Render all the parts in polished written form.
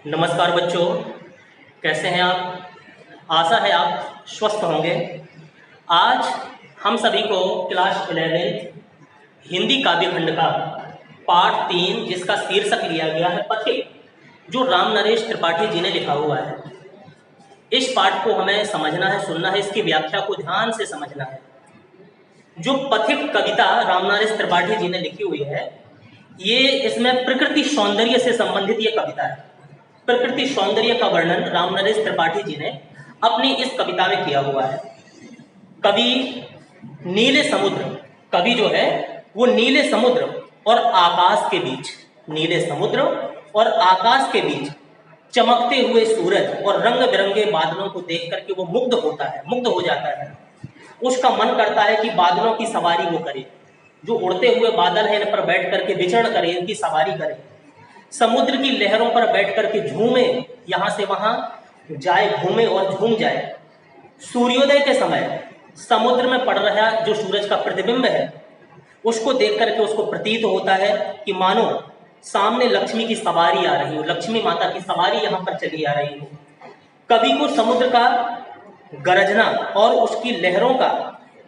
नमस्कार बच्चों, कैसे हैं आप। आशा है आप स्वस्थ होंगे। आज हम सभी को क्लास 11 हिंदी काव्य खंड का पाठ 3 जिसका शीर्षक लिया गया है पथिक, जो राम नरेश त्रिपाठी जी ने लिखा हुआ है। इस पाठ को हमें समझना है, सुनना है, इसकी व्याख्या को ध्यान से समझना है। जो पथिक कविता राम नरेश त्रिपाठी जी ने लिखी हुई है, ये इसमें प्रकृति सौंदर्य से संबंधित ये कविता है। प्रकृति सौंदर्य का वर्णन राम नरेश त्रिपाठी जी ने अपनी इस कविता में किया हुआ है। कवि नीले समुद्र, कवि जो है वो नीले समुद्र और आकाश के बीच, नीले समुद्र और आकाश के बीच चमकते हुए सूरज और रंग बिरंगे बादलों को देख करके वो मुग्ध होता है, मुग्ध हो जाता है। उसका मन करता है कि बादलों की सवारी वो करे, जो उड़ते हुए बादल है इन पर बैठ करके विचरण करे, इनकी सवारी करे, समुद्र की लहरों पर बैठ करके झूमे, यहां से वहां जाए, घूमे और झूम जाए। सूर्योदय के समय समुद्र में पड़ रहा जो सूरज का प्रतिबिंब है, उसको देख करके उसको प्रतीत होता है कि मानो सामने लक्ष्मी की सवारी आ रही हो, लक्ष्मी माता की सवारी यहाँ पर चली आ रही हो। कवि को समुद्र का गरजना और उसकी लहरों का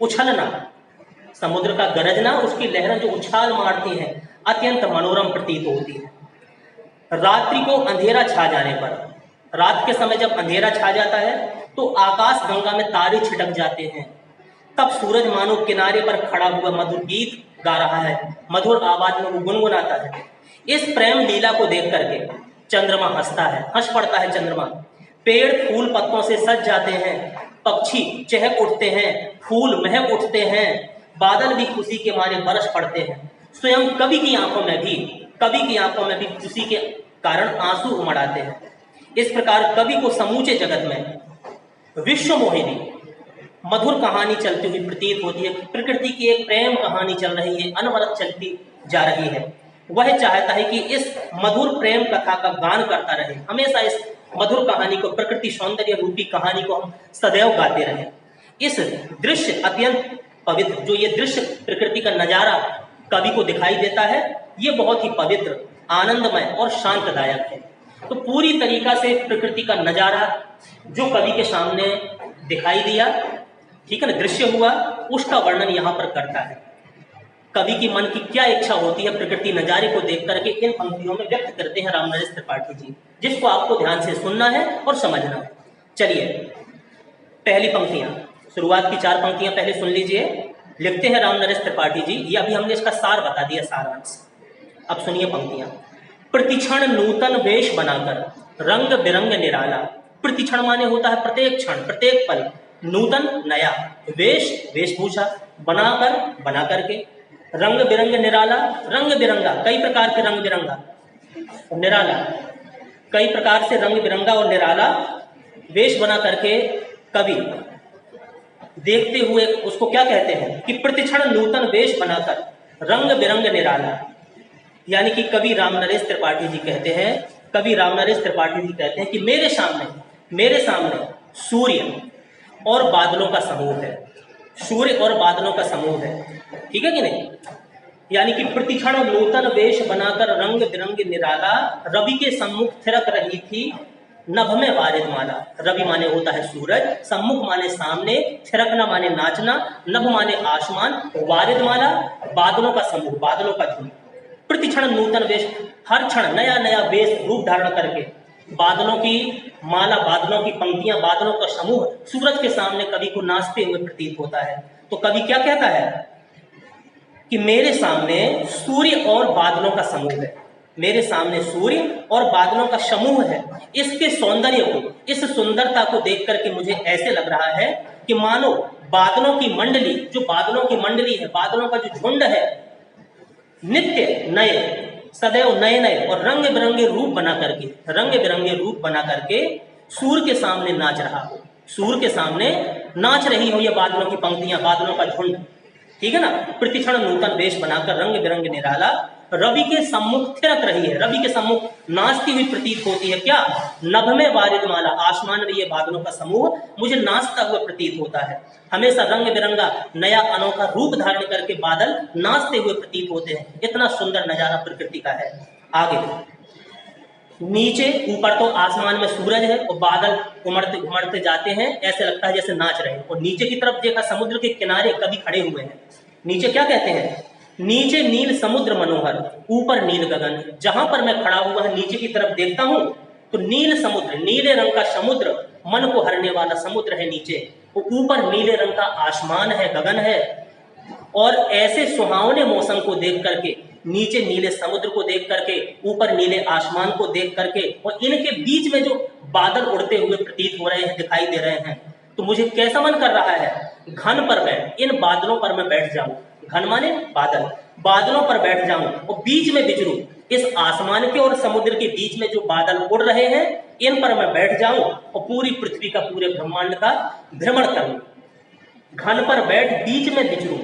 उछलना, समुद्र का गरजना, उसकी लहरें जो उछाल मारती हैं, अत्यंत मनोरम प्रतीत होती है। रात्रि को अंधेरा छा जाने पर, रात के समय जब अंधेरा छा जाता है तो आकाश गंगा में तारे छिटक जाते हैं। तब सूरज मानो किनारे पर खड़ा हुआ मधुर गीत गा रहा है, मधुर आवाज में वो गुनगुनाता है। इस प्रेम लीला को देख करके चंद्रमा हंसता है, हंस पड़ता है चंद्रमा। पेड़ फूल पत्तों से सज जाते हैं, पक्षी चहक उठते हैं, फूल महक उठते हैं, बादल भी खुशी के मारे बरस पड़ते हैं। स्वयं कवि की आंखों में भी खुशी के कारण आंसू उमड़ आते हैं। इस प्रकार कवि को समूचे जगत में विश्व मोहिनी मधुर कहानी चलती हुई प्रतीत होती है। प्रकृति की एक प्रेम कहानी चल रही है, अनवरत चलती जा रही है। वह चाहता है कि इस मधुर प्रेम कथा का गान करता रहे, हमेशा इस मधुर कहानी को, प्रकृति सौंदर्य रूपी कहानी को हम सदैव गाते रहें। इस दृश्य अत्यंत पवित्र, जो ये दृश्य प्रकृति का नजारा कवि को दिखाई देता है, ये बहुत ही पवित्र, आनंदमय और शांतदायक है। तो पूरी तरीका से प्रकृति का नजारा जो कवि के सामने दिखाई दिया, ठीक है ना, दृश्य हुआ, उसका वर्णन यहाँ पर करता है। कवि की मन की क्या इच्छा होती है प्रकृति नजारे को देख करके, इन पंक्तियों में व्यक्त करते हैं राम नरेश त्रिपाठी जी, जिसको आपको ध्यान से सुनना है और समझना है। चलिए, पहली पंक्तियां, शुरुआत की 4 पंक्तियां पहले सुन लीजिए। लिखते हैं राम नरेश त्रिपाठी जी, ये अभी हमने इसका सार बता दिया, सारांश। अब सुनिए पंक्तियां। प्रतिक्षण नूतन वेश बनाकर रंग बिरंग निराला। प्रतिक्षण माने होता है प्रत्येक क्षण, प्रत्येक पल। नूतन नया, वेश वेशभूषा, बनाकर बना करके, रंग बिरंग निराला, रंग बिरंगा, कई प्रकार के रंग बिरंगा, निराला, कई प्रकार से रंग बिरंगा और निराला वेश बना करके कवि देखते हुए उसको क्या कहते हैं कि प्रतिक्षण नूतन वेश बनाकर रंग बिरंग निराला। यानी कि कवि राम नरेश त्रिपाठी जी कहते हैं, कवि राम नरेश त्रिपाठी जी कहते हैं कि मेरे सामने सूर्य और बादलों का समूह है, सूर्य और बादलों का समूह है, ठीक है कि नहीं। यानी कि प्रतिक्षण नूतन वेश बनाकर रंग बिरंग निराला, रवि के सम्मुख थिरक रही थी नभ में वारिद माला। रवि माने होता है सूरज, सम्मुख माने सामने, थिरकना माने नाचना, नभ माने आसमान, वारिद माला बादलों का समूह, बादलों का झुंड। प्रतिक्षण नूतन वेश, हर क्षण नया नया वेश रूप धारण करके, बादलों की माला, बादलों की पंक्तियां, बादलों का समूह सूरज के सामने कवि को नाचते हुए प्रतीत होता है। तो कवि क्या कहता है कि मेरे सामने सूर्य और बादलों का समूह है, मेरे सामने सूर्य और बादलों का समूह है। इसके सौंदर्य को, इस सुंदरता को देख करके मुझे ऐसे लग रहा है कि मानो बादलों की मंडली, जो बादलों की मंडली है, बादलों का जो झुंड है, नित्य नए, सदैव नए नए और रंग बिरंगे रूप बना करके सूर्य के सामने नाच रहा हो, सूर्य के सामने नाच रही हो ये बादलों की पंक्तियां, बादलों का झुंड, ठीक है ना। प्रतिक्षण नूतन वेश बनाकर रंग बिरंग निराला रवि के सम्मुख थिरक रही है, रवि के सम्मुख नाचती हुई प्रतीत होती है। क्या? नभ में वारिद माला, आसमान में ये बादलों का समूह मुझे नाचता हुआ प्रतीत होता है। हमेशा रंग बिरंगा नया अनोखा रूप धारण करके बादल नाचते हुए प्रतीत होते हैं। इतना सुंदर नजारा प्रकृति का है। आगे नीचे ऊपर तो आसमान में सूरज है और बादल उमड़ते उमड़ते जाते हैं, ऐसे लगता है जैसे नाच रहे हैं। और नीचे की तरफ देखा, समुद्र के किनारे कभी खड़े हुए हैं। नीचे क्या कहते हैं? नीचे नील समुद्र मनोहर, ऊपर नील गगन। जहां पर मैं खड़ा हुआ है नीचे की तरफ देखता हूं तो नील समुद्र, नीले रंग का समुद्र, मन को हरने वाला समुद्र है नीचे। वो ऊपर नीले रंग का आसमान है, गगन है। और ऐसे सुहावने मौसम को देख करके, नीचे नीले समुद्र को देख करके, ऊपर नीले आसमान को देख करके, और इनके बीच में जो बादल उड़ते हुए प्रतीत हो रहे हैं, दिखाई दे रहे हैं, तो मुझे कैसा मन कर रहा है? घन पर बैठ, इन बादलों पर मैं बैठ जाऊं। घन माने बादल, बादलों पर बैठ जाऊं और बीच में विचरूं। इस आसमान के और समुद्र के बीच में जो बादल उड़ रहे हैं, इन पर मैं बैठ जाऊं और पूरी पृथ्वी का, पूरे ब्रह्मांड का भ्रमण करूं। घन पर बैठ बीच में विचरूं,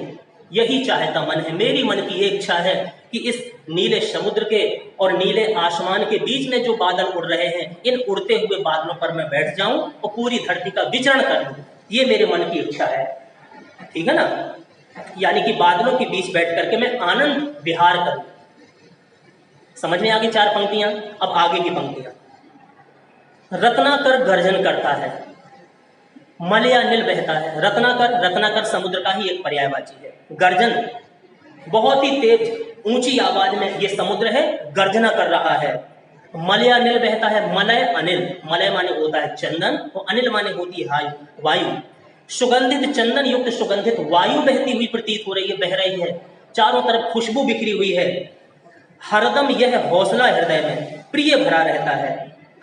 यही चाहता मन है। मेरी मन की ये इच्छा है कि इस नीले समुद्र के और नीले आसमान के बीच में जो बादल उड़ रहे हैं, इन उड़ते हुए बादलों पर मैं बैठ जाऊं और पूरी धरती का विचरण कर लूं। ये मेरे मन की इच्छा है, ठीक है ना? यानी कि बादलों के बीच बैठ करके मैं आनंद विहार करूं। समझ में आ गई 4 पंक्तियां। अब आगे की पंक्तियां। रत्नाकर गर्जन करता है, मलया नील बहता है। रत्नाकर, रत्नाकर समुद्र का ही एक पर्यायवाची है। गर्जन, बहुत ही तेज ऊंची आवाज में ये समुद्र है, गर्जना कर रहा है। मलया नील बहता है, मलय अनिल, मलय माने होता है चंदन और अनिल माने होती है वायु। सुगंधित चंदन युक्त सुगंधित वायु बहती हुई प्रतीत हो रही है, बह रही है। चारों तरफ खुशबू बिखरी हुई है। हरदम यह हौसला हृदय में प्रिय भरा रहता है।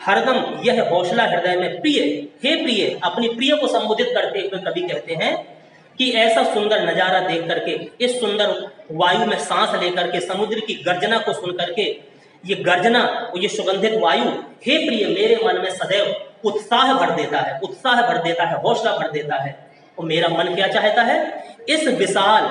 हरदम यह हौसला हृदय में प्रिय, हे प्रिय, अपनी प्रिय को संबोधित करते हुए कवि कहते हैं कि ऐसा सुंदर नजारा देख करके, इस सुंदर वायु में सांस लेकर के, समुद्र की गर्जना को सुन करके, ये गर्जना और ये सुगंधित वायु, हे प्रिय, मेरे मन में सदैव उत्साह भर देता है, उत्साह भर देता है, हौसला भर देता है। और मेरा मन क्या चाहता है? इस विशाल,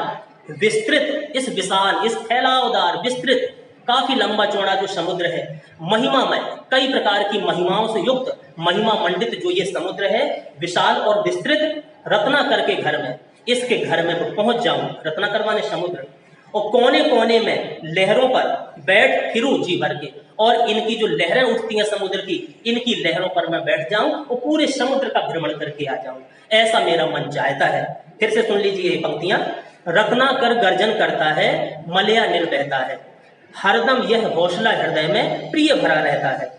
विस्तृत, इस विशाल, इस फैलावदार, विस्तृत, काफी लंबा चौड़ा जो समुद्र है, महिमामय, कई प्रकार की महिमाओं से युक्त, महिमा मंडित जो ये समुद्र है, विशाल और विस्तृत, रत्नाकर के घर में, इसके घर में पहुंच जाऊं। रत्नाकर माने समुद्र। और कोने कोने में लहरों पर बैठ फिरूं जी भर के, और इनकी जो लहरें उठती हैं समुद्र की, इनकी लहरों पर मैं बैठ जाऊं और पूरे समुद्र का भ्रमण करके आ जाऊं। ऐसा मेरा मन चाहता है। फिर से सुन लीजिए ये पंक्तियां। रत्नाकर गर्जन करता है, मलया नील बहता है, हरदम यह हौसला हृदय में प्रिय भरा रहता है।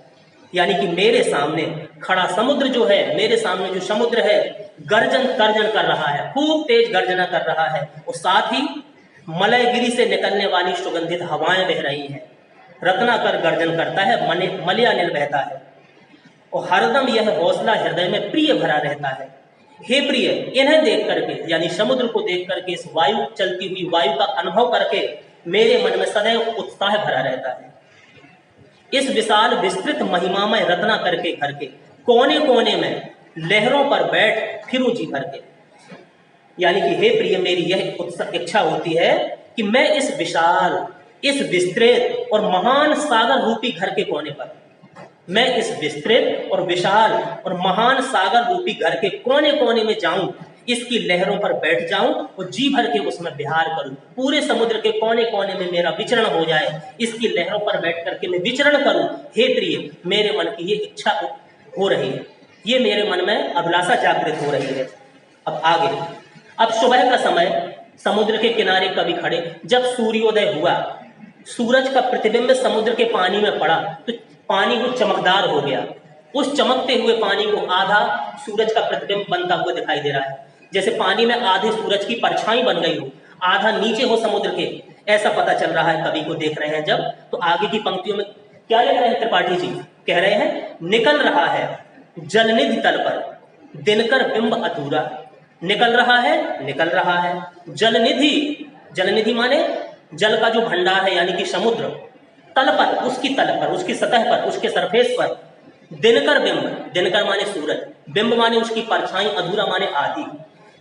यानी कि मेरे सामने खड़ा समुद्र जो है, मेरे सामने जो समुद्र है, गर्जन तर्जन कर रहा है, खूब तेज गर्जना कर रहा है। और साथ ही मलयगिरी से निकलने वाली सुगंधित हवाएं बह रही हैं। रत्नाकर गर्जन करता है, मलया नील बहता है, और हरदम यह हौसला हृदय में प्रिय भरा रहता है। हे प्रिय, इन्हें देख करके, यानी समुद्र को देख करके, इस वायु, चलती हुई वायु का अनुभव करके मेरे मन में सदैव उत्साह भरा रहता है। इस विशाल विस्तृत महिमामय रत्नाकर के घर के कोने कोने में लहरों पर बैठ फिरूं जी भर के। यानी कि हे प्रिय, मेरी यह इच्छा होती है कि मैं इस विशाल, इस विस्तृत और महान सागर रूपी घर के कोने पर, मैं इस विस्तृत और विशाल और महान सागर रूपी घर के कोने कोने में जाऊं, इसकी लहरों पर बैठ जाऊं और जी भर के उसमें विहार करूं। पूरे समुद्र के कोने कोने में मेरा विचरण हो जाए, इसकी लहरों पर बैठ करके मैं विचरण करूं। हे प्रिय, मेरे मन की ये इच्छा हो रही है, ये मेरे मन में अभिलाषा जागृत हो रही है। अब आगे, अब सुबह का समय, समुद्र के किनारे कभी खड़े, जब सूर्योदय हुआ, सूरज का प्रतिबिंब समुद्र के पानी में पड़ा तो पानी को चमकदार हो गया। उस चमकते हुए पानी को आधा सूरज का प्रतिबिंब बनता हुआ दिखाई दे रहा है। जैसे पानी में आधे सूरज की परछाई बन गई हो, आधा नीचे हो समुद्र के, ऐसा पता चल रहा है। कवि को देख रहे हैं जब, तो आगे की पंक्तियों में क्या लिख रहे हैं त्रिपाठी जी? कह रहे हैं, निकल रहा है जलनिधि तल पर दिनकर बिंब अधूरा। निकल रहा है, निकल रहा है जलनिधि, जलनिधि माने जल का जो भंडार है, यानी कि समुद्र, तल पर, उसकी तल पर, उसकी सतह पर, उसके सरफेस पर दिनकर बिंब, दिनकर माने सूरज, बिंब माने उसकी परछाई, अधूरा माने आधी।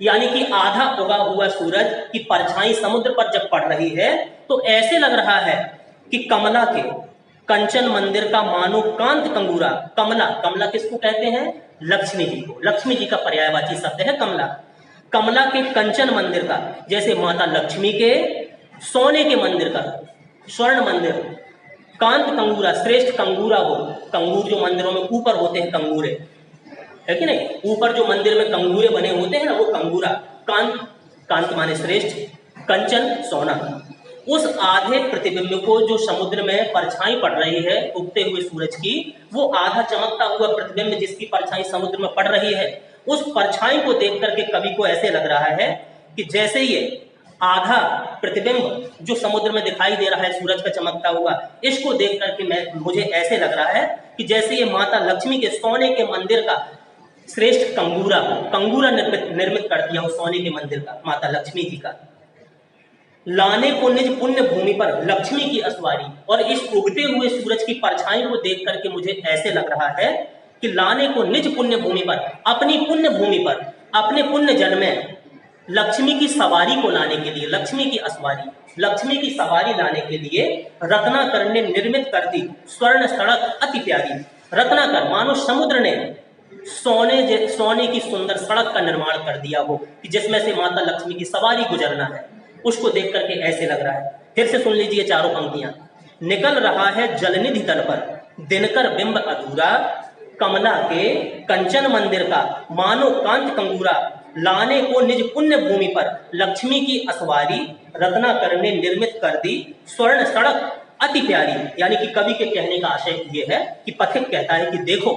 यानी कि आधा उगा हुआ सूरज की परछाई समुद्र पर जब पड़ रही है तो ऐसे लग रहा है कि कमला के कंचन मंदिर का मानो कांत कंगूरा। कमला, कमला किसको कहते हैं? लक्ष्मी जी को। लक्ष्मी जी का पर्यायवाची शब्द है कमला। कमला के कंचन मंदिर का, जैसे माता लक्ष्मी के सोने के मंदिर का, स्वर्ण मंदिर कांत कंगूरा, श्रेष्ठ कंगूरा हो। कंगूर जो मंदिरों में ऊपर होते हैं, कंगूरे, है कि नहीं, ऊपर जो मंदिर में कंगूरे बने होते हैं ना, वो कंगूरा। कांत, कांत माने श्रेष्ठ, कंचन सोना। उस आधे प्रतिबिंब को जो समुद्र में परछाई पड़ रही है उगते हुए सूरज की, वो आधा चमकता हुआ प्रतिबिंब जिसकी परछाई समुद्र में पड़ रही है, उस परछाई को देख करके कवि को ऐसे लग रहा है कि जैसे ये आधा प्रतिबिंब जो समुद्र में दिखाई दे रहा है सूरज का चमकता हुआ, इसको देख करके मुझे ऐसे लग रहा है कि जैसे ये माता लक्ष्मी के सोने के मंदिर का श्रेष्ठ कंगूरा हो, कंगूरा निर्मित कर दिया हो सोने के मंदिर का, माता लक्ष्मी जी का। लाने को निज पुण्य भूमि पर लक्ष्मी की असवारी, और इस उगते हुए सूरज की परछाई को देख करके मुझे ऐसे लग रहा है कि लाने को निज पुण्य भूमि पर, अपनी पुण्य भूमि पर, अपने पुण्य जन में लक्ष्मी की सवारी को लाने के लिए, लक्ष्मी की असवारी, लक्ष्मी की सवारी लाने के लिए रत्नाकर ने निर्मित कर दी स्वर्ण सड़क अति प्यारी। रत्नाकर मानो समुद्र ने सोने की सुंदर सड़क का निर्माण कर दिया हो कि जिसमें से माता लक्ष्मी की सवारी गुजरना है, उसको देख करके ऐसे लग रहा है। फिर से सुन लीजिए चारों पंक्तियां। निकल रहा है जलनिधि तल पर दिनकर बिंब अधूरा, कमला के कंचन मंदिर का मानो कांत कंगूरा, लाने को निज पुण्य भूमि पर लक्ष्मी की असवारी, रत्नाकर ने निर्मित कर दी स्वर्ण सड़क अति प्यारी। यानी कि कवि के कहने का आशय ये है कि पथिक कहता है कि देखो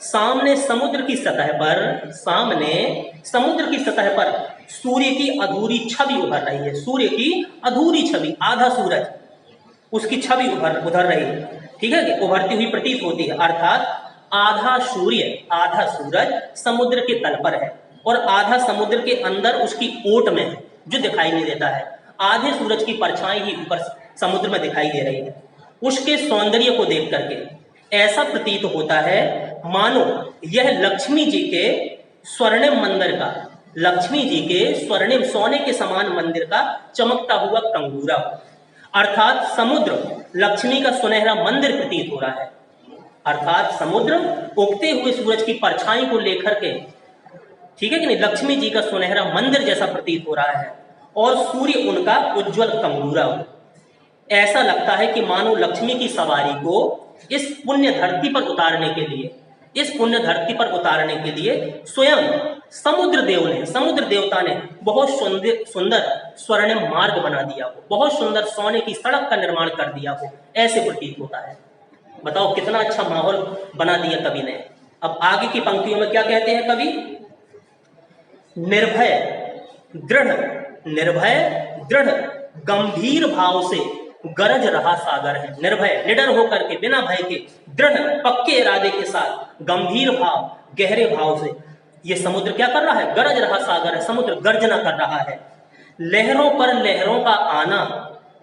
सामने समुद्र की सतह पर, सामने समुद्र की सतह पर सूर्य की अधूरी छवि उभर रही है, सूर्य की अधूरी छवि, आधा सूरज, उसकी छवि उभर रही है, ठीक है, कि उभरती हुई प्रतीत होती है। अर्थात आधा सूर्य, आधा सूरज समुद्र के तल पर है और आधा समुद्र के अंदर उसकी ओट में है जो दिखाई नहीं देता है। आधे सूरज की परछाई ही ऊपर समुद्र में दिखाई दे रही है। उसके सौंदर्य को देख करके ऐसा प्रतीत होता है मानो यह लक्ष्मी जी के स्वर्णिम मंदिर का, लक्ष्मी जी के स्वर्णिम सोने के समान मंदिर का चमकता हुआ कंगूरा, अर्थात समुद्र लक्ष्मी का सुनहरा मंदिर प्रतीत हो रहा है। अर्थात समुद्र उगते हुए सूरज की परछाई को लेकर के, ठीक है कि नहीं, लक्ष्मी जी का सुनहरा मंदिर जैसा प्रतीत हो रहा है और सूर्य उनका उज्जवल कंगूरा हो। ऐसा लगता है कि मानो लक्ष्मी की सवारी को इस पुण्य धरती पर उतारने के लिए, इस पुण्य धरती पर उतारने के लिए स्वयं समुद्र देव ने, समुद्र देवता ने बहुत सुंदर स्वर्णिम मार्ग बना दिया हो, बहुत सुंदर सोने की सड़क का निर्माण कर दिया हो, ऐसे प्रतीत होता है। बताओ कितना अच्छा माहौल बना दिया कवि ने। अब आगे की पंक्तियों में क्या कहते हैं कवि? निर्भय दृढ़, निर्भय दृढ़ गंभीर भाव से गरज रहा सागर है। निर्भय, निडर होकर के, बिना भय के, दृढ़ पक्के इरादे के साथ, गंभीर भाव, गहरे भाव से ये समुद्र क्या कर रहा है? गरज रहा सागर है, समुद्र गर्जना कर रहा है। लहरों पर लहरों का आना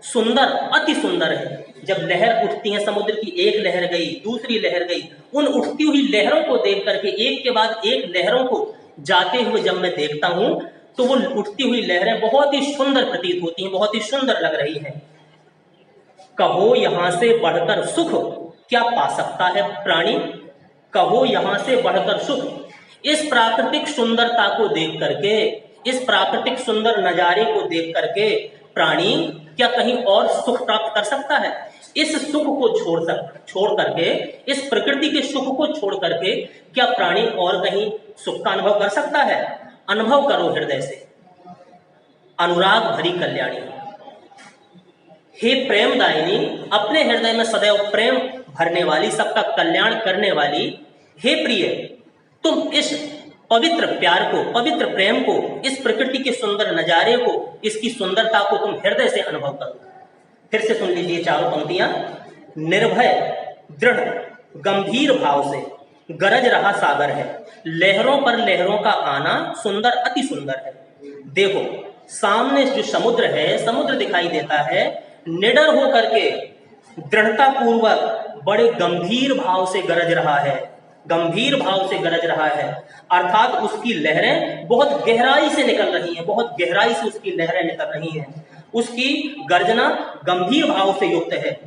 सुंदर, अति सुंदर है। जब लहर उठती है समुद्र की, एक लहर गई, दूसरी लहर गई, उन उठती हुई लहरों को देख करके, एक के बाद एक लहरों को जाते हुए जब मैं देखता हूं तो वो उठती हुई लहरें बहुत ही सुंदर प्रतीत होती हैं, बहुत ही सुंदर लग रही हैं। कहो यहां से बढ़कर सुख क्या पा सकता है प्राणी, कहो यहां से बढ़कर सुख। इस प्राकृतिक सुंदरता को देख करके, इस प्राकृतिक सुंदर नजारे को देख करके प्राणी क्या कहीं और सुख प्राप्त कर सकता है? इस सुख को छोड़ करके, इस प्रकृति के सुख को छोड़ करके क्या प्राणी और कहीं सुख का अनुभव कर सकता है? अनुभव करो हृदय से। अनुराग भरी कल्याणी, हे प्रेमदायिनी, अपने हृदय में सदैव प्रेम भरने वाली, सबका कल्याण करने वाली, हे प्रिय, तुम इस पवित्र प्यार को, पवित्र प्रेम को, इस प्रकृति के सुंदर नजारे को, इसकी सुंदरता को तुम हृदय से अनुभव करो। फिर से सुन लीजिए चारों पंक्तियां। निर्भय दृढ़ गंभीर भाव से गरज रहा सागर है, लहरों पर लहरों का आना सुंदर, अति सुंदर है। देखो सामने जो समुद्र है, समुद्र दिखाई देता है, निडर होकर के दृढ़ता पूर्वक बड़े गंभीर भाव से गरज रहा है, गंभीर भाव से गरज रहा है। अर्थात उसकी लहरें बहुत गहराई से निकल रही हैं, बहुत गहराई से उसकी लहरें निकल रही हैं। उसकी गर्जना गंभीर भाव से युक्त है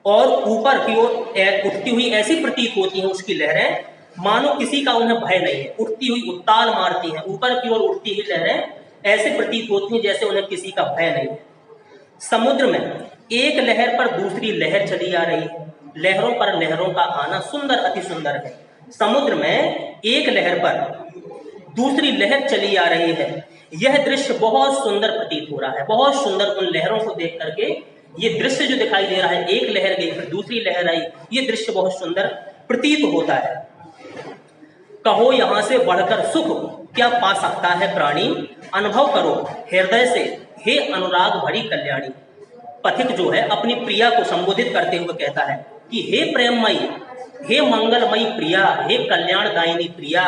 और ऊपर की ओर उठती हुई ऐसी प्रतीत होती हैं उसकी लहरें मानो किसी का उन्हें भय नहीं है, उठती हुई उताल मारती हैं, ऊपर की ओर उठती हुई लहरें ऐसे प्रतीत होती हैं जैसे उन्हें किसी का भय नहीं है। समुद्र में एक लहर पर दूसरी लहर चली आ रही है, लहरों पर लहरों का आना सुंदर अति सुंदर है। समुद्र में एक लहर पर दूसरी लहर चली आ रही है, यह दृश्य बहुत सुंदर प्रतीत हो रहा है। बहुत सुंदर, उन लहरों को देख करके ये दृश्य जो दिखाई दे रहा है, एक लहर गई फिर दूसरी लहर आई, ये दृश्य बहुत सुंदर प्रतीत होता है। कहो यहां से बढ़कर सुख क्या पा सकता है प्राणी, अनुभव करो हृदय से हे अनुराग भरी कल्याणी। पथिक जो है अपनी प्रिया को संबोधित करते हुए कहता है कि हे प्रेममयी, हे मंगलमयी प्रिया, हे कल्याणदायिनी प्रिया,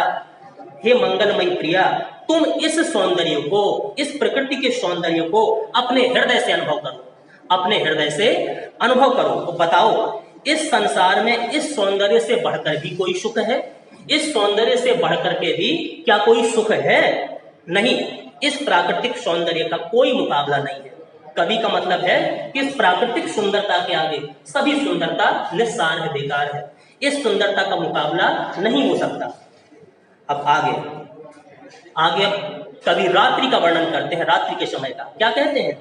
हे मंगलमयी प्रिया, तुम इस सौंदर्य को, इस प्रकृति के सौंदर्य को अपने हृदय से अनुभव करो, अपने हृदय से अनुभव करो। तो बताओ इस संसार में इस सौंदर्य से बढ़कर भी कोई सुख है? इस सौंदर्य से बढ़कर के भी क्या कोई सुख है? नहीं, इस प्राकृतिक सौंदर्य का कोई मुकाबला नहीं है। कवि का मतलब है कि इस प्राकृतिक सुंदरता के आगे सभी सुंदरता निस्सार है, बेकार है। इस सुंदरता का मुकाबला नहीं हो सकता। अब आगे आगे कवि रात्रि का वर्णन करते हैं, रात्रि के समय का। क्या कहते हैं?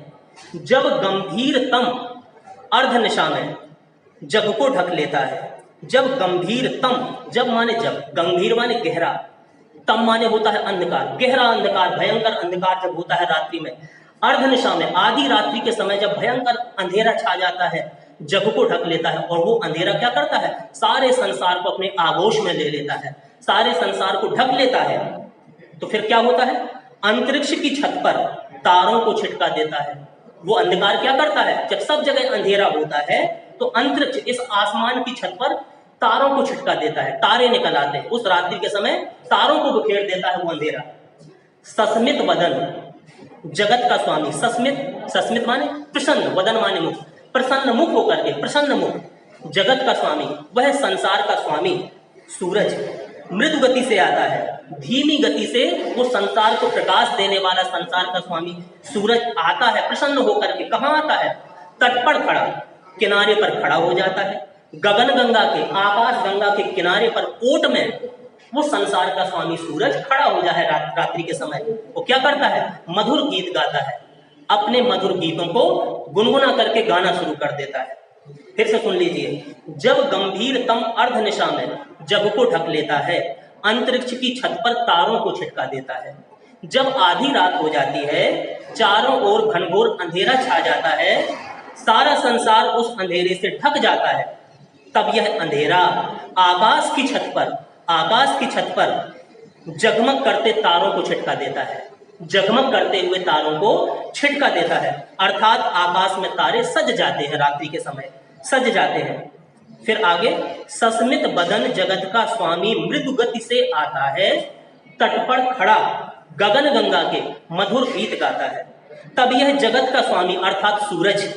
जब गंभीरतम अर्ध निशा में जग को ढक लेता है, जब गंभीरतम, जब माने जब, गंभीर माने गहरा, तम माने होता है अंधकार, गहरा अंधकार, भयंकर अंधकार जब होता है रात्रि में, अर्ध निशा में आधी रात्रि के समय जब भयंकर अंधेरा छा जाता है, जग को ढक लेता है, और वो अंधेरा क्या करता है? सारे संसार को अपने आगोश में ले लेता है, सारे संसार को ढक लेता है। तो फिर क्या होता है? अंतरिक्ष की छत पर तारों को छिटका देता है। वो अंधकार क्या करता है? जब सब जगह अंधेरा होता है तो अंतरिक्ष, इस आसमान की छत पर तारों को छिटका देता है, तारे निकल आते हैं। उस रात्रि के समय तारों को बिखेर देता है वो अंधेरा। सस्मित वदन, जगत का स्वामी, सस्मित, सस्मित माने प्रसन्न, वदन माने मुख, प्रसन्न मुख होकर के, प्रसन्न मुख, जगत का स्वामी, वह संसार का स्वामी सूरज मृदु गति से आता है, धीमी गति से वो संसार को प्रकाश देने वाला संसार का स्वामी सूरज आता है प्रसन्न होकर के। कहाँ आता है? तट पर खड़ा, किनारे पर खड़ा हो जाता है। गगन गंगा के, आकाश गंगा के किनारे पर ओट में वो संसार का स्वामी सूरज खड़ा हो जाए रात्रि के समय। वो क्या करता है? मधुर गीत गाता है, अपने मधुर गीतों को गुनगुना करके गाना शुरू कर देता है। फिर से सुन लीजिए। जब गंभीरतम अर्ध निशा में जग को ढक लेता है, अंतरिक्ष की छत पर तारों को छिटका देता है, जब आधी रात हो जाती है, चारों ओर घनघोर अंधेरा छा जाता है, सारा संसार उस अंधेरे से ढक जाता है, तब यह अंधेरा आकाश की छत पर, आकाश की छत पर जगमग करते तारों को छिटका देता है, जगमग करते हुए तारों को छिटका देता है। अर्थात आकाश में तारे सज जाते हैं, रात्रि के समय सज जाते हैं। फिर आगे, सस्मित बदन जगत का स्वामी मृदु गति से आता है, तट पर खड़ा गगन गंगा के मधुर गीत गाता है। तब यह जगत का स्वामी अर्थात सूरज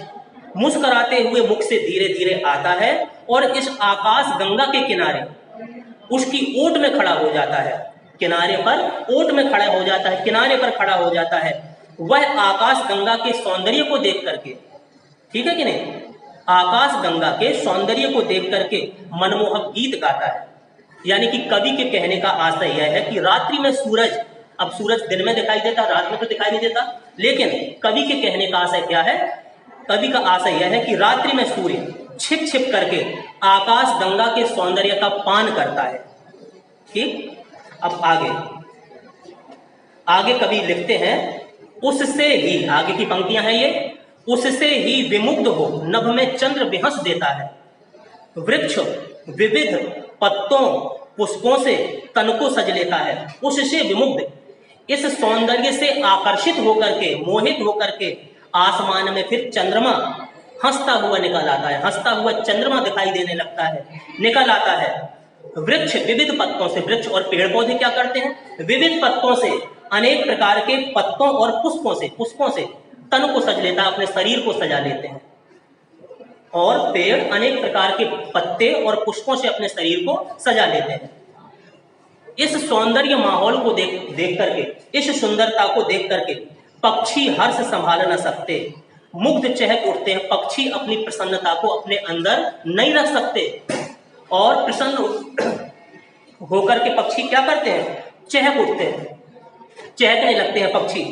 मुस्कुराते हुए मुख से धीरे धीरे आता है और इस आकाश गंगा के किनारे उसकी ओट में खड़ा हो जाता है, किनारे पर ओट में खड़ा हो जाता है, किनारे पर खड़ा हो जाता है। वह आकाश गंगा के सौंदर्य को देख करके, ठीक है कि नहीं, आकाश गंगा के सौंदर्य को देख करके मनमोहक गीत गाता है। यानी कि कवि के कहने का आशय यह है कि रात्रि में सूरज, अब सूरज दिन में दिखाई देता, रात में तो दिखाई नहीं देता, लेकिन कवि के कहने का आशय क्या है? कवि का आशय यह है कि रात्रि में सूर्य छिप छिप करके आकाश गंगा के सौंदर्य का पान करता है। ठीक, अब आगे कवि लिखते हैं, उससे ही, आगे की पंक्तियां हैं ये, उससे ही विमुग्ध हो नभ में चंद्र विहंस देता है, वृक्ष विविध पत्तों पुष्पों से तन को सज लेता है। उससे विमुग्ध, इस सौंदर्य से आकर्षित होकर के, मोहित होकर के आसमान में फिर चंद्रमा हंसता हुआ निकल आता है, हंसता हुआ चंद्रमा दिखाई देने लगता है, निकल आता है। वृक्ष विविध पत्तों से, वृक्ष और पेड़ पौधे क्या करते हैं? विविध पत्तों से, अनेक प्रकार के पत्तों और पुष्पों से तन को सज लेता है, अपने शरीर को सजा लेते हैं। और पेड़ अनेक प्रकार के पत्ते और पुष्पों से अपने शरीर को सजा लेते हैं। इस सौंदर्य माहौल को देख करके, इस सुंदरता को देख करके पक्षी हर्ष संभाल न सकते, मुग्ध चहक उठते हैं। पक्षी अपनी प्रसन्नता को अपने अंदर नहीं रख सकते और प्रसन्न होकर के पक्षी क्या करते हैं? चहक उठते हैं, चहकने लगते हैं पक्षी।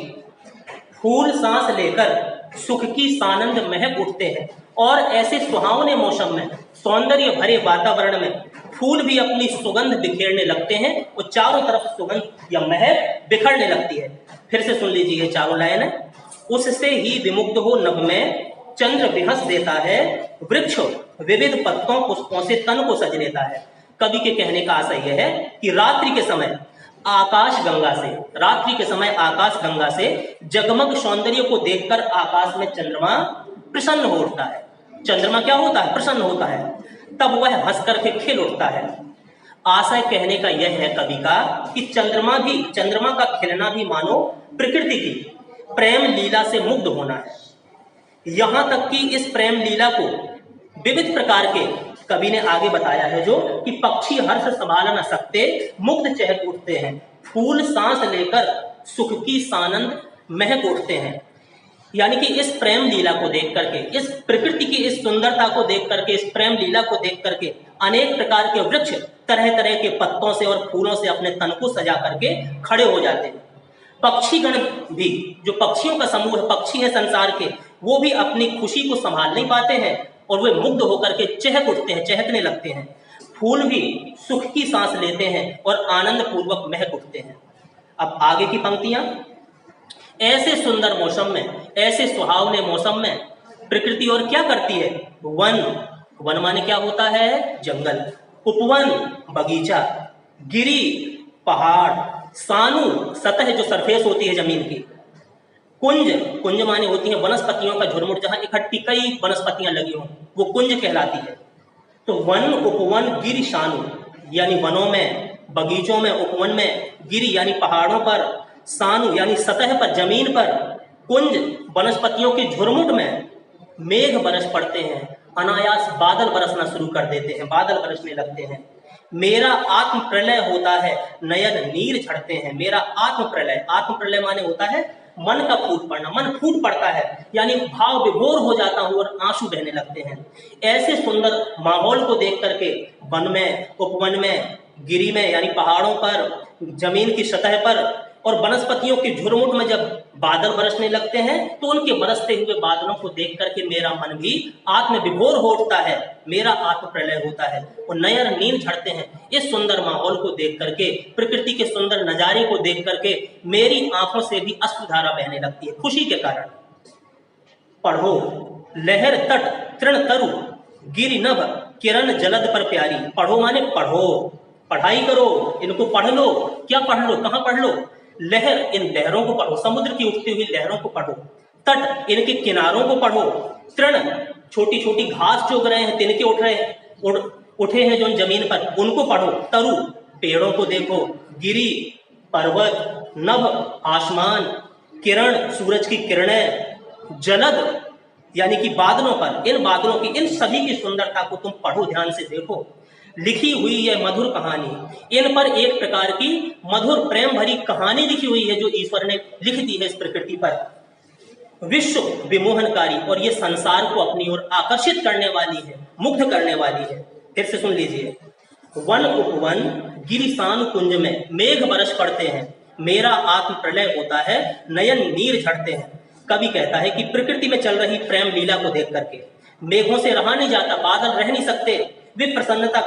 फूल सांस लेकर सुख की सानंद महक उठते हैं। और ऐसे सुहावने मौसम में, सौंदर्य भरे वातावरण में फूल भी अपनी सुगंध बिखेरने लगते हैं और चारों तरफ सुगंध या महक बिखरने लगती है। फिर से सुन लीजिए चारों लाइन। उससे ही विमुग्ध हो नभ में चंद्र विहस देता है, वृक्ष विविध पत्तों पुष्पों से तन को सज लेता है। कवि के कहने का आशय यह है कि रात्रि के समय आकाश गंगा से जगमग सौंदर्य को देखकर आकाश में चंद्रमा प्रसन्न हो उठता है। चंद्रमा क्या होता है? प्रसन्न होता है। तब वह हंस करके खिल उठता है। आशय कहने का यह है कवि का कि चंद्रमा का खिलना भी मानो प्रकृति की प्रेम लीला से मुग्ध होना है। यहां तक कि इस प्रेम लीला को विविध प्रकार के, कवि ने आगे बताया है जो, कि पक्षी हर्ष संभाल न सकते मुग्ध चहक उठते हैं, फूल सांस लेकर सुख की सानंद महक उठते हैं। यानी कि इस प्रेम लीला को देख करके, इस प्रकृति की इस सुंदरता को देख करके, इस प्रेम लीला को देख करके अनेक प्रकार के वृक्ष तरह तरह के पत्तों से और फूलों से अपने तन को सजा करके खड़े हो जाते हैं। पक्षीगण भी, जो पक्षियों का समूह है, पक्षी है संसार के, वो भी अपनी खुशी को संभाल नहीं पाते हैं और वे मुग्ध होकर के चहक उठते हैं, चहकने लगते हैं। फूल भी सुख की सांस लेते हैं और आनंद पूर्वक महक उठते हैं। अब आगे की पंक्तियां। ऐसे सुंदर मौसम में, ऐसे सुहावने मौसम में प्रकृति और क्या करती है? वन माने क्या होता है? जंगल। उपवन बगीचा, गिरी पहाड़, सानु सतह जो सरफेस होती है जमीन की, कुंज माने होती है वनस्पतियों का झुरमुट, जहां इकट्ठी कई वनस्पतियां लगी हों, वो कुंज कहलाती है। तो वन, उपवन, गिरि, सानु, यानी वनों में, बगीचों में, उपवन में, गिरि यानी पहाड़ों पर, सानु यानी सतह पर, जमीन पर, कुंज वनस्पतियों के झुरमुट में मेघ बरस पड़ते हैं। अनायास बादल बरसना शुरू कर देते हैं, बादल बरसने लगते हैं। मेरा आत्म प्रलय होता है, नयन नीर झड़ते हैं। मेरा आत्म प्रलय माने होता है मन का फूट पड़ना, मन फूट पड़ता है, यानी भाव विभोर हो जाता हूं और आंसू बहने लगते हैं। ऐसे सुंदर माहौल को देख करके वन में, उपवन में, गिरी में यानी पहाड़ों पर, जमीन की सतह पर और वनस्पतियों के झुरमुट में जब बादल बरसने लगते हैं, तो उनके बरसते हुए बादलों को देख करके मेरा मन भी आत्म विभोर हो उठता है, मेरा आत्म प्रलय होता है और नयन नींद झड़ते हैं। इस सुंदर माहौल को देख करके, प्रकृति के सुंदर नजारे को देख करके मेरी आंखों से भी अश्रुधारा बहने लगती है खुशी के कारण। पढ़ो लहर तट तृण तरु गिरि नभ किरण जलद पर प्यारी। पढ़ो माने पढ़ो, पढ़ाई करो, इनको पढ़ लो। क्या पढ़ लो? कहाँ पढ़ लो? लहर, इन लहरों को पढ़ो, समुद्र की उठती हुई लहरों को पढ़ो। तट, इनके किनारों को पढ़ो। तृण, छोटी छोटी घास जो उग रहे हैं, तिनके उठे हैं जो जमीन पर, उनको पढ़ो। तरु, पेड़ों को देखो। गिरी, पर्वत। नभ, आसमान। किरण, सूरज की किरणें। जलद यानी कि बादलों पर, इन बादलों की, इन सभी की सुंदरता को तुम पढ़ो, ध्यान से देखो। लिखी हुई यह मधुर कहानी, इन पर एक प्रकार की मधुर प्रेम भरी कहानी लिखी हुई है जो ईश्वर ने लिख दी है इस प्रकृति पर। विश्व विमोहनकारी, और ये संसार को अपनी ओर आकर्षित करने वाली है, मुग्ध करने वाली है। फिर से सुन लीजिए। वन उपवन गिरिसान कुंज में मेघ बरस पड़ते हैं, मेरा आत्म प्रलय होता है, नयन नीर झड़ते हैं। कवि कहता है कि प्रकृति में चल रही प्रेम लीला को देख करके मेघों से रहा नहीं जाता, बादल रह नहीं सकते। वे प्रसन्नता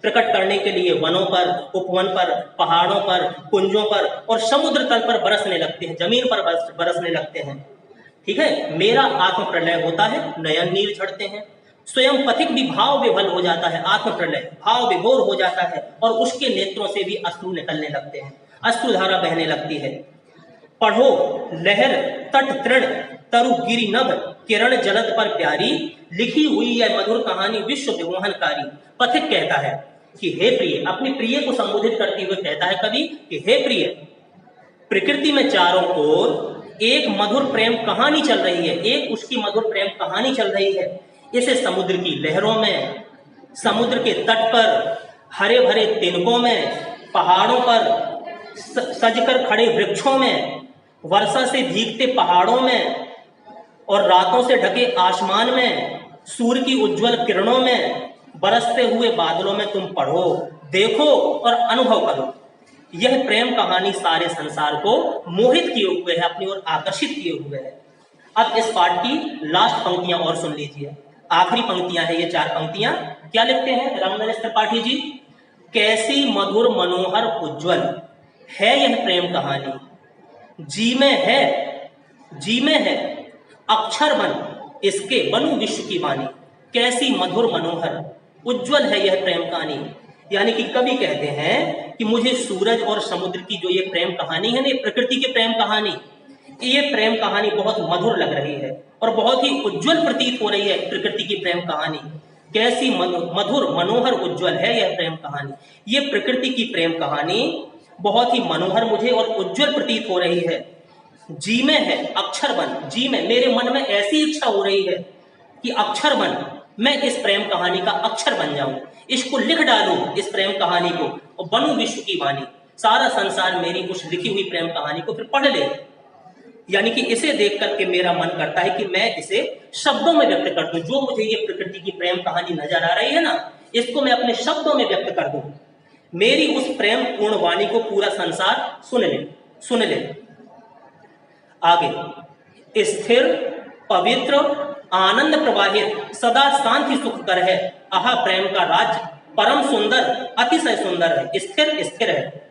प्रकट करने के लिए वनों पर, उपवन पर, पहाड़ों पर, कुंजों पर और समुद्र तल पर बरसने लगते हैं, जमीन पर बरसने लगते हैं। ठीक है, मेरा आत्म प्रलय होता है, नयन नीर झड़ते हैं। स्वयं पथिक भी भाव विभल हो जाता है, आत्म प्रलय भाव विभोर हो जाता है और उसके नेत्रों से भी अश्रु निकलने लगते हैं, अश्रुधारा बहने लगती है। पढ़ो लहर तट तृण तरु गिरि नभ किरण जलद पर प्यारी, लिखी हुई यह मधुर कहानी विश्व विमोहनकारी। पथिक कहता है कि हे प्रिय, अपनी प्रिय को संबोधित करते हुए कहता है कवि कि हे प्रिय, प्रकृति में चारों ओर एक मधुर प्रेम कहानी चल रही है, एक उसकी मधुर प्रेम कहानी चल रही है। इसे समुद्र की लहरों में, समुद्र के तट पर, हरे भरे तिनकों में, पहाड़ों पर सजकर खड़े वृक्षों में, वर्षा से भीगते पहाड़ों में और रातों से ढके आसमान में, सूर्य की उज्जवल किरणों में, बरसते हुए बादलों में तुम पढ़ो, देखो और अनुभव करो। यह प्रेम कहानी सारे संसार को मोहित किए हुए है, अपनी ओर आकर्षित किए हुए है। अब इस पाठ की लास्ट पंक्तियां और सुन लीजिए, आखिरी पंक्तियां हैं ये 4 पंक्तियां। क्या लिखते हैं रामनरेश त्रिपाठी जी? कैसी मधुर मनोहर उज्ज्वल है यह प्रेम कहानी, जी में है अक्षर बन इसके बनू विश्व की वाणी। कैसी मधुर मनोहर उज्ज्वल है यह प्रेम कहानी, यानी कि कवि कहते हैं कि मुझे सूरज और समुद्र की जो ये प्रेम कहानी है ना, प्रकृति की प्रेम कहानी, ये प्रेम कहानी बहुत मधुर लग रही है और बहुत ही उज्जवल प्रतीत हो रही है प्रकृति की प्रेम कहानी। कैसी मधुर मनोहर उज्जवल है यह प्रेम कहानी, ये प्रकृति की प्रेम कहानी बहुत ही मनोहर मुझे और उज्जवल प्रतीत हो रही है। जी में है अक्षर बन, जी में मेरे मन में ऐसी इच्छा हो रही है कि अक्षर बन, मैं इस प्रेम कहानी का अक्षर बन जाऊं, इसको लिख डालूं इस प्रेम कहानी को और बनूं विश्व की वाणी। सारा संसार मेरी उस लिखी हुई प्रेम कहानी को फिर पढ़ ले, यानी कि इसे देख करके मेरा मन करता है कि मैं इसे शब्दों में व्यक्त कर दूं। जो मुझे ये प्रकृति की प्रेम कहानी नजर आ रही है ना, इसको मैं अपने शब्दों में व्यक्त कर दूं। मेरी उस प्रेम पूर्ण वाणी को पूरा संसार सुन ले। आगे, स्थिर पवित्र आनंद प्रवाहित सदा शांति सुख कर है, आहा प्रेम का राज परम सुंदर अतिशय सुंदर है। स्थिर है,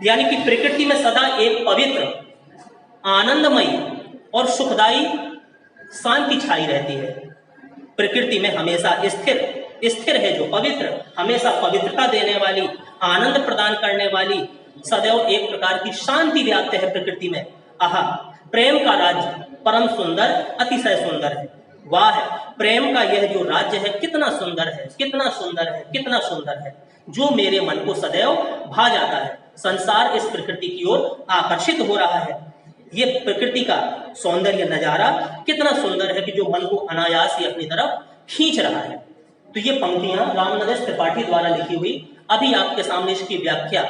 यानी कि प्रकृति में सदा एक पवित्र आनंदमयी और सुखदाई शांति छाई रहती है। प्रकृति में हमेशा स्थिर है, जो पवित्र, हमेशा पवित्रता देने वाली, आनंद प्रदान करने वाली, सदैव एक प्रकार की शांति व्याप्त है प्रकृति में। आहा प्रेम का राज्य परम सुंदर अतिशय सुंदर है। वाह, प्रेम का यह जो राज्य है कितना सुंदर है, कितना सुंदर है, कितना सुंदर है, जो मेरे मन को सदैव भा जाता है। संसार इस प्रकृति की ओर आकर्षित हो रहा है। ये प्रकृति का सौंदर्य नजारा कितना सुंदर है कि जो मन को अनायास ही अपनी तरफ खींच रहा है। तो ये पंक्तियां रामनरेश त्रिपाठी द्वारा लिखी हुई, अभी आपके सामने इसकी व्याख्या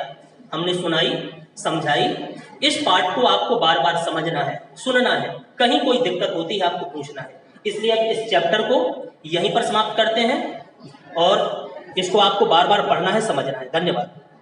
हमने सुनाई, समझाई। इस पाठ को आपको बार बार समझना है, सुनना है, कहीं कोई दिक्कत होती है आपको पूछना है। इसलिए अब इस चैप्टर को यहीं पर समाप्त करते हैं और इसको आपको बार बार पढ़ना है, समझना है। धन्यवाद।